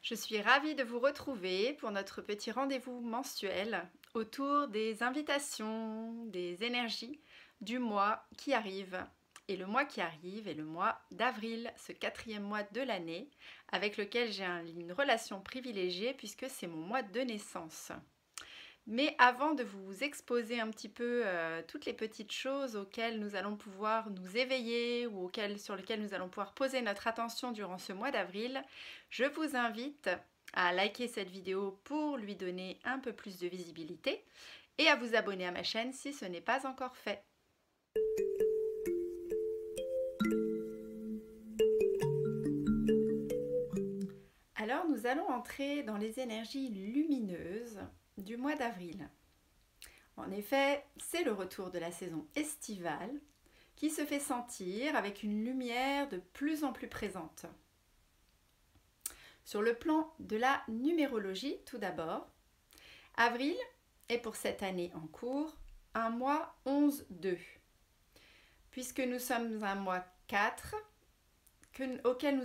Je suis ravie de vous retrouver pour notre petit rendez-vous mensuel autour des invitations, des énergies du mois qui arrive. Et le mois qui arrive est le mois d'avril, ce 4e mois de l'année, avec lequel j'ai une relation privilégiée puisque c'est mon mois de naissance. Mais avant de vous exposer un petit peu toutes les petites choses auxquelles nous allons pouvoir nous éveiller ou sur lesquelles nous allons pouvoir poser notre attention durant ce mois d'avril, je vous invite à liker cette vidéo pour lui donner un peu plus de visibilité et à vous abonner à ma chaîne si ce n'est pas encore fait. Alors nous allons entrer dans les énergies lumineuses du mois d'avril. En effet, c'est le retour de la saison estivale qui se fait sentir avec une lumière de plus en plus présente. Sur le plan de la numérologie, tout d'abord, avril est pour cette année en cours un mois 11-2, puisque nous sommes un mois 4 auquel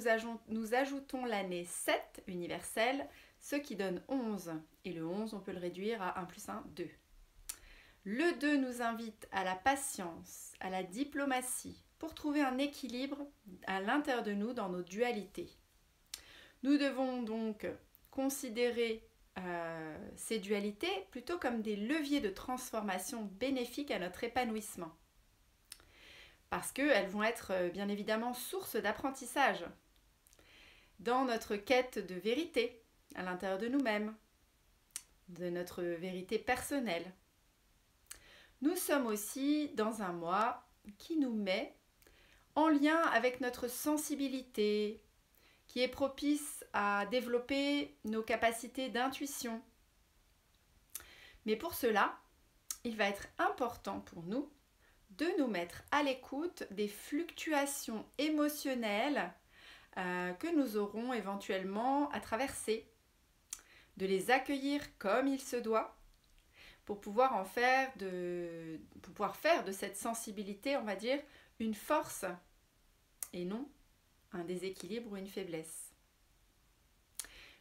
nous ajoutons l'année 7 universelle, ce qui donne 11. Et le 11, on peut le réduire à 1 plus 1, 2. Le 2 nous invite à la patience, à la diplomatie, pour trouver un équilibre à l'intérieur de nous dans nos dualités. Nous devons donc considérer ces dualités plutôt comme des leviers de transformation bénéfiques à notre épanouissement. Parce qu'elles vont être bien évidemment source d'apprentissage dans notre quête de vérité à l'intérieur de nous-mêmes, de notre vérité personnelle. Nous sommes aussi dans un mois qui nous met en lien avec notre sensibilité, qui est propice à développer nos capacités d'intuition. Mais pour cela, il va être important pour nous de nous mettre à l'écoute des fluctuations émotionnelles que nous aurons éventuellement à traverser, de les accueillir comme il se doit, pour pouvoir faire de cette sensibilité, on va dire, une force et non un déséquilibre ou une faiblesse.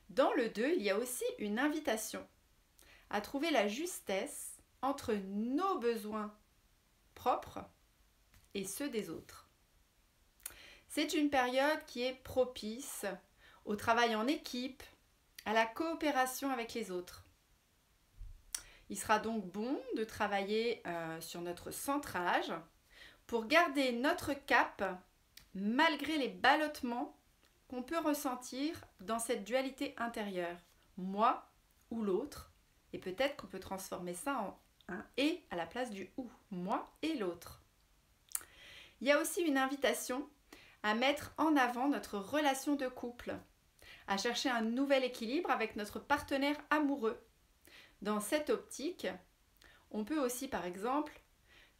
Dans le 2, il y a aussi une invitation à trouver la justesse entre nos besoins propres et ceux des autres. C'est une période qui est propice au travail en équipe, à la coopération avec les autres. Il sera donc bon de travailler sur notre centrage pour garder notre cap malgré les ballottements qu'on peut ressentir dans cette dualité intérieure, moi ou l'autre, et peut-être qu'on peut transformer ça en un « et » à la place du « ou », moi et l'autre. Il y a aussi une invitation à mettre en avant notre relation de couple, à chercher un nouvel équilibre avec notre partenaire amoureux. Dans cette optique, on peut aussi par exemple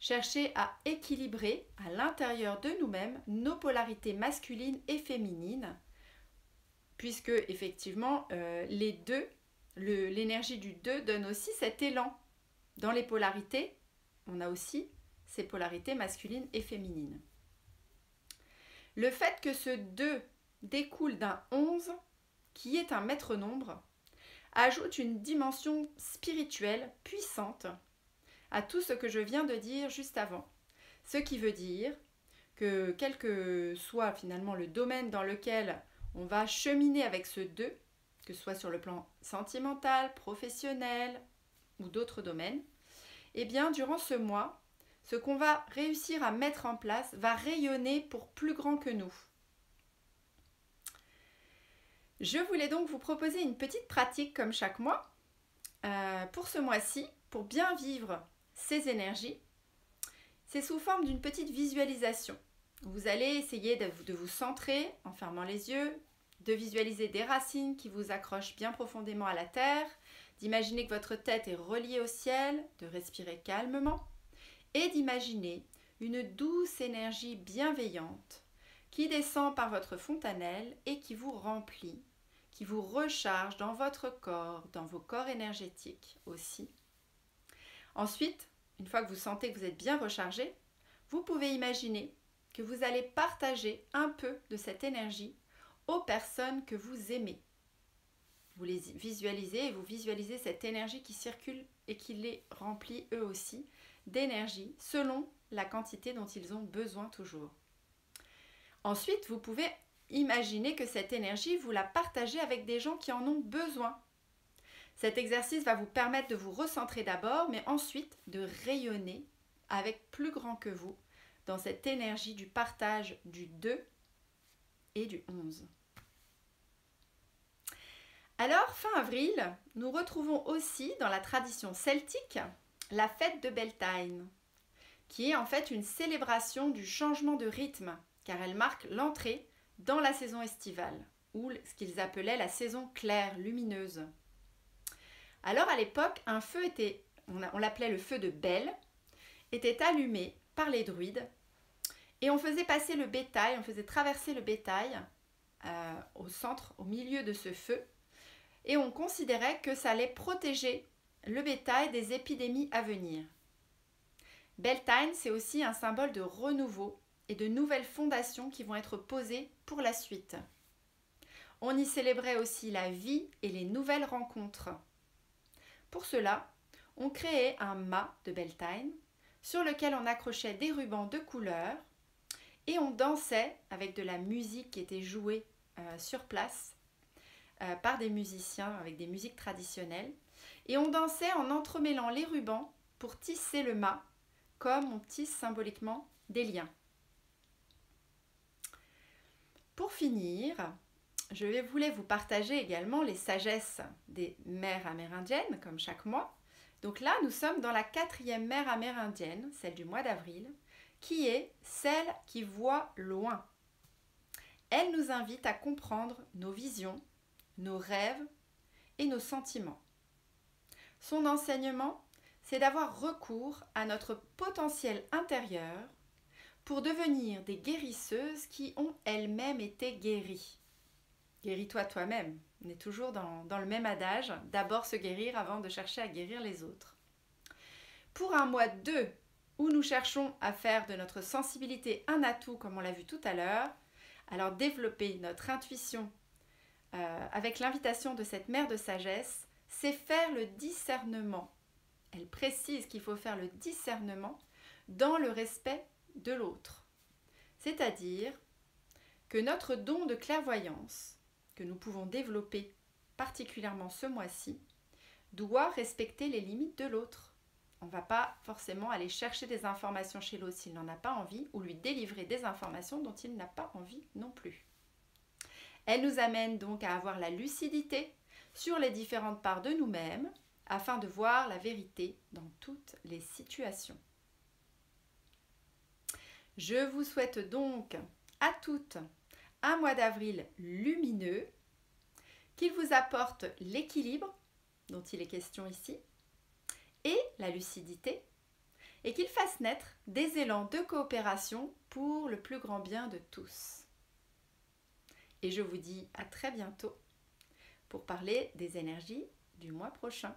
chercher à équilibrer à l'intérieur de nous-mêmes nos polarités masculines et féminines, puisque effectivement l'énergie du 2 donne aussi cet élan. Dans les polarités, on a aussi ces polarités masculines et féminines. Le fait que ce 2 découle d'un 11, qui est un maître nombre, ajoute une dimension spirituelle puissante à tout ce que je viens de dire juste avant. Ce qui veut dire que quel que soit finalement le domaine dans lequel on va cheminer avec ce 2, que ce soit sur le plan sentimental, professionnel ou d'autres domaines, eh bien durant ce mois, ce qu'on va réussir à mettre en place va rayonner pour plus grand que nous. Je voulais donc vous proposer une petite pratique comme chaque mois pour ce mois-ci, pour bien vivre ces énergies. C'est sous forme d'une petite visualisation. Vous allez essayer de vous centrer en fermant les yeux, de visualiser des racines qui vous accrochent bien profondément à la terre, d'imaginer que votre tête est reliée au ciel, de respirer calmement et d'imaginer une douce énergie bienveillante qui descend par votre fontanelle et qui vous remplit, qui vous recharge dans votre corps, dans vos corps énergétiques aussi. Ensuite, une fois que vous sentez que vous êtes bien rechargé, vous pouvez imaginer que vous allez partager un peu de cette énergie aux personnes que vous aimez. vous les visualisez et vous visualisez cette énergie qui circule et qui les remplit eux aussi d'énergie selon la quantité dont ils ont besoin toujours. Ensuite, vous pouvez imaginer que cette énergie, vous la partagez avec des gens qui en ont besoin. Cet exercice va vous permettre de vous recentrer d'abord, mais ensuite de rayonner avec plus grand que vous dans cette énergie du partage du 2 et du 11. Alors, fin avril, nous retrouvons aussi dans la tradition celtique la fête de Beltane, qui est en fait une célébration du changement de rythme, car elle marque l'entrée dans la saison estivale, ou ce qu'ils appelaient la saison claire, lumineuse. Alors à l'époque, un feu était, on l'appelait le feu de Bel, était allumé par les druides, et on faisait passer le bétail, on faisait traverser le bétail au centre, au milieu de ce feu, et on considérait que ça allait protéger le bétail des épidémies à venir. Beltane, c'est aussi un symbole de renouveau et de nouvelles fondations qui vont être posées pour la suite. On y célébrait aussi la vie et les nouvelles rencontres. Pour cela, on créait un mât de Beltane sur lequel on accrochait des rubans de couleur et on dansait avec de la musique qui était jouée sur place par des musiciens avec des musiques traditionnelles. Et on dansait en entremêlant les rubans pour tisser le mât, comme on tisse symboliquement des liens. Pour finir, je voulais vous partager également les sagesses des mères amérindiennes, comme chaque mois. Donc là, nous sommes dans la 4e mère amérindienne, celle du mois d'avril, qui est celle qui voit loin. Elle nous invite à comprendre nos visions, nos rêves et nos sentiments. Son enseignement, c'est d'avoir recours à notre potentiel intérieur pour devenir des guérisseuses qui ont elles-mêmes été guéries. Guéris-toi toi-même. On est toujours dans le même adage, d'abord se guérir avant de chercher à guérir les autres. Pour un mois 2, où nous cherchons à faire de notre sensibilité un atout, comme on l'a vu tout à l'heure, alors développer notre intuition avec l'invitation de cette mère de sagesse, c'est faire le discernement. Elle précise qu'il faut faire le discernement dans le respect de l'autre. C'est-à-dire que notre don de clairvoyance, que nous pouvons développer particulièrement ce mois-ci, doit respecter les limites de l'autre. On ne va pas forcément aller chercher des informations chez l'autre s'il n'en a pas envie, ou lui délivrer des informations dont il n'a pas envie non plus. Elle nous amène donc à avoir la lucidité sur les différentes parts de nous-mêmes, afin de voir la vérité dans toutes les situations. Je vous souhaite donc à toutes un mois d'avril lumineux, qu'il vous apporte l'équilibre dont il est question ici, et la lucidité, et qu'il fasse naître des élans de coopération pour le plus grand bien de tous. Et je vous dis à très bientôt pour parler des énergies du mois prochain.